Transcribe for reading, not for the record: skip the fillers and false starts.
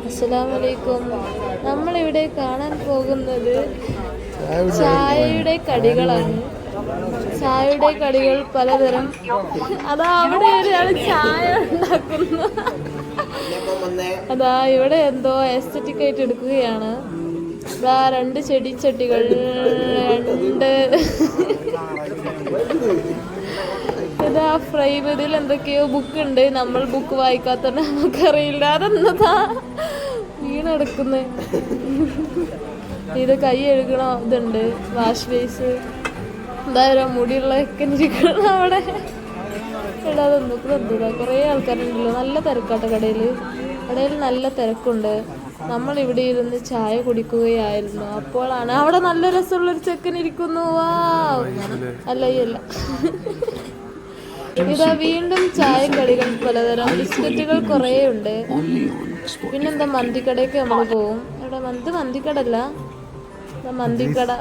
അസ്സലാമലൈക്കും. നമ്മളിവിടെ കാണാൻ പോകുന്നത് ചായയുടെ കടികളാണ്. ചായയുടെ കടികൾ പലതരം. അതാ അവിടെ ഒരാൾ ചായ ഉണ്ടാക്കുന്നു. അതാ ഇവിടെ എന്തോ എസ്തറ്റിക് ആയിട്ട് എടുക്കുകയാണ്. ഇതാ 2 ചെടിച്ചട്ടികൾ, 2 ഇതാ ഫ്രെയിം. ഇതിൽ എന്തൊക്കെയോ ബുക്ക് ഉണ്ട്. നമ്മൾ ബുക്ക് വായിക്കാത്ത നമുക്കറിയില്ല. അതെന്നതാ വീണെടുക്കുന്നത്. ഇത് കൈ എഴുകണ ഇതുണ്ട്, വാഷ് ബേസ്. എന്തായാലും മുടിയുള്ളതൊക്കെ ഇരിക്കണം അവിടെ. ഇടാതെ എന്തതാ കുറേ ആൾക്കാരുണ്ടല്ലോ. നല്ല തിരക്കാട്ടെ കടയിൽ നല്ല തിരക്കുണ്ട്. നമ്മളിവിടെ ഇരുന്ന് ചായ കുടിക്കുകയായിരുന്നു. അപ്പോഴാണ് അവിടെ നല്ല രസമുള്ളൊരു ചെക്കൻ ഇരിക്കുന്നു. വാ അല്ല. ഇതാ വീണ്ടും ചായ കടികൾ പലതരം. ബിസ്ക്കറ്റുകൾ കുറേ ഉണ്ട്. പിന്നെന്താ മന്തിക്കടയൊക്കെ നമ്മൾ പോവും. ഇവിടെ മന്തിക്കടല്ല, മന്തിക്കട.